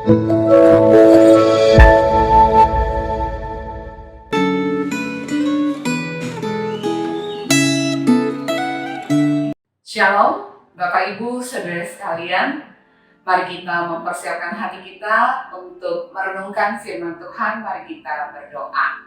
Shalom, Bapak Ibu, Saudara sekalian. Mari kita mempersiapkan hati kita untuk merenungkan firman Tuhan. Mari kita berdoa.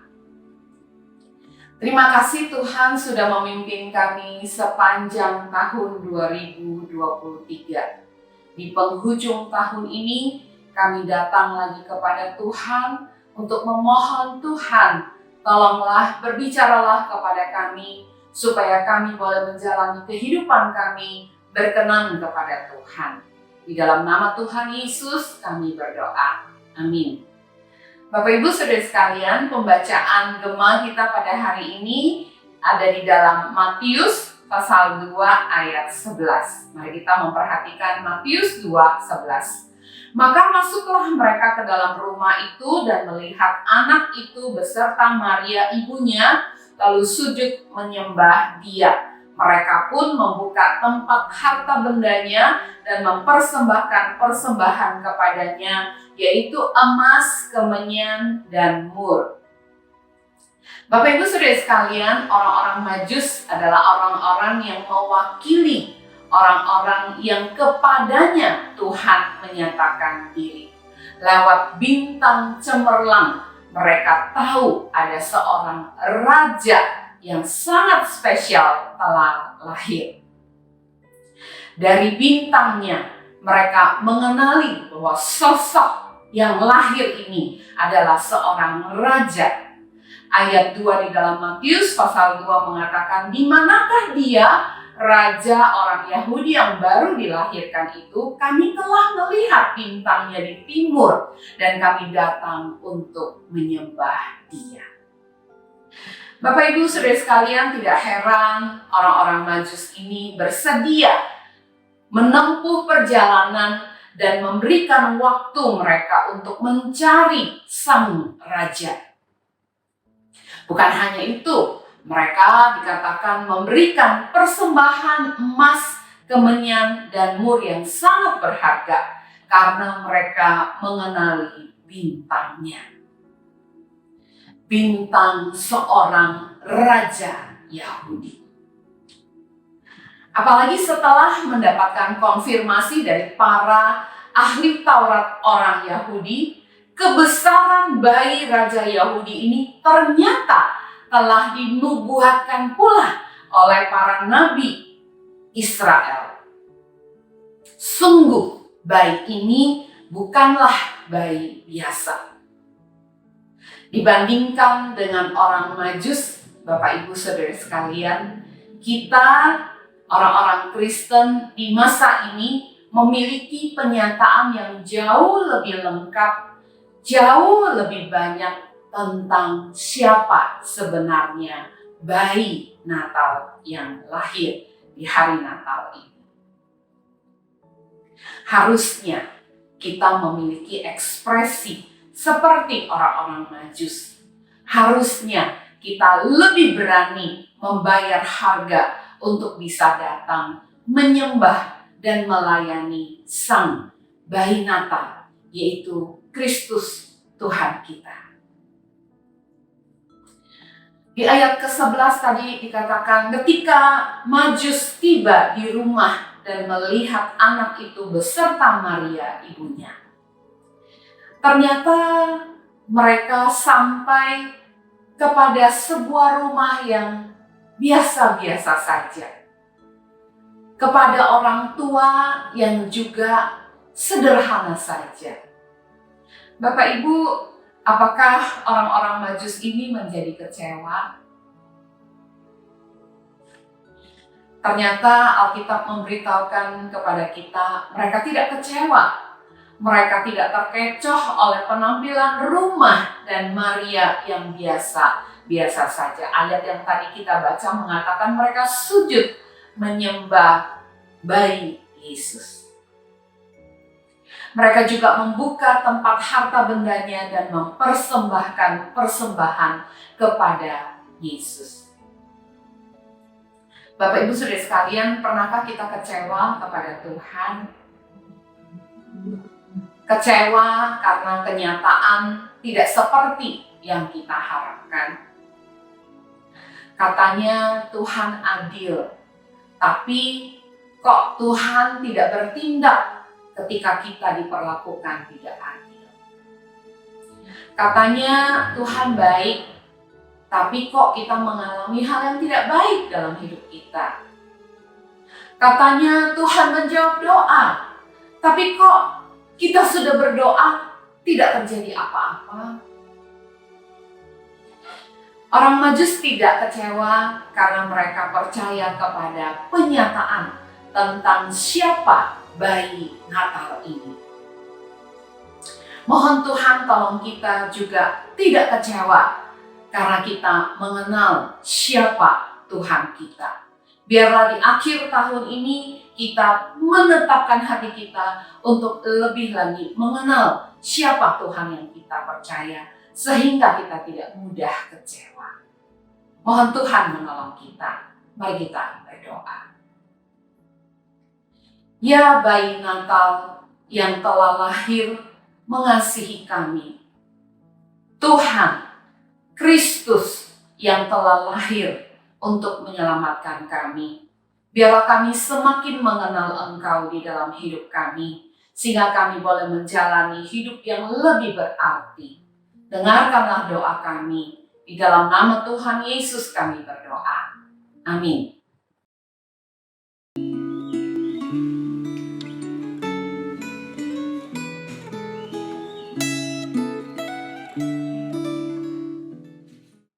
Terima kasih Tuhan sudah memimpin kami sepanjang tahun 2023. Di penghujung tahun ini, kami datang lagi kepada Tuhan untuk memohon Tuhan, tolonglah berbicaralah kepada kami, supaya kami boleh menjalani kehidupan kami berkenan kepada Tuhan. Di dalam nama Tuhan Yesus kami berdoa. Amin. Bapak Ibu Saudara sekalian, pembacaan Gema kita pada hari ini ada di dalam Matius pasal 2 ayat 11. Mari kita memperhatikan Matius 2:11. Maka masuklah mereka ke dalam rumah itu dan melihat anak itu beserta Maria ibunya, lalu sujud menyembah Dia. Mereka pun membuka tempat harta bendanya dan mempersembahkan persembahan kepadanya, yaitu emas, kemenyan, dan mur. Bapak Ibu Saudara sekalian, orang-orang Majus adalah orang-orang yang mewakili orang-orang yang kepadanya Tuhan menyatakan diri. Lewat bintang cemerlang, mereka tahu ada seorang raja yang sangat spesial telah lahir. Dari bintangnya, mereka mengenali bahwa sosok yang lahir ini adalah seorang raja. Ayat 2 di dalam Matius pasal 2 mengatakan, di manakah dia, raja orang Yahudi yang baru dilahirkan itu? Kami telah melihat bintangnya di timur dan kami datang untuk menyembah Dia. Bapak Ibu Saudara sekalian, tidak heran orang-orang Majus ini bersedia menempuh perjalanan dan memberikan waktu mereka untuk mencari sang raja. Bukan hanya itu, mereka dikatakan memberikan persembahan emas, kemenyan, dan mur yang sangat berharga karena mereka mengenali bintangnya. Bintang seorang raja Yahudi. Apalagi setelah mendapatkan konfirmasi dari para ahli Taurat orang Yahudi, kebesaran bayi raja Yahudi ini ternyata telah dinubuatkan pula oleh para nabi Israel. Sungguh bayi ini bukanlah bayi biasa. Dibandingkan dengan orang Majus, Bapak Ibu Saudara sekalian, kita orang-orang Kristen di masa ini memiliki penyataan yang jauh lebih lengkap, jauh lebih banyak tentang siapa sebenarnya bayi Natal yang lahir di hari Natal ini. Harusnya kita memiliki ekspresi seperti orang-orang Majus. Harusnya kita lebih berani membayar harga untuk bisa datang menyembah dan melayani sang bayi Natal, yaitu Kristus Tuhan kita. Di ayat ke-11 tadi dikatakan, ketika Majus tiba di rumah dan melihat anak itu beserta Maria ibunya. Ternyata mereka sampai kepada sebuah rumah yang biasa-biasa saja. Kepada orang tua yang juga sederhana saja. Bapak Ibu, apakah orang-orang Majus ini menjadi kecewa? Ternyata Alkitab memberitahukan kepada kita, mereka tidak kecewa. Mereka tidak terkecoh oleh penampilan rumah dan Maria yang biasa saja. Ayat yang tadi kita baca mengatakan mereka sujud menyembah bayi Yesus. Mereka juga membuka tempat harta bendanya dan mempersembahkan persembahan kepada Yesus. Bapak Ibu Saudara sekalian, pernahkah kita kecewa kepada Tuhan? kecewa karena kenyataan tidak seperti yang kita harapkan. Katanya Tuhan adil, tapi kok Tuhan tidak bertindak ketika kita diperlakukan tidak adil. Katanya Tuhan baik, tapi kok kita mengalami hal yang tidak baik dalam hidup kita. Katanya Tuhan menjawab doa, tapi kok kita sudah berdoa tidak terjadi apa-apa. Orang Majus tidak kecewa karena mereka percaya kepada penyataan tentang siapa bayi Natal ini. Mohon Tuhan tolong kita juga tidak kecewa karena kita mengenal siapa Tuhan kita. Biarlah di akhir tahun ini kita menetapkan hati kita untuk lebih lagi mengenal siapa Tuhan yang kita percaya, sehingga kita tidak mudah kecewa. Mohon Tuhan menolong kita. Mari kita berdoa. Ya bayi Natal yang telah lahir mengasihi kami, Tuhan Kristus yang telah lahir untuk menyelamatkan kami, biarlah kami semakin mengenal Engkau di dalam hidup kami, sehingga kami boleh menjalani hidup yang lebih berarti. Dengarkanlah doa kami, di dalam nama Tuhan Yesus kami berdoa. Amin.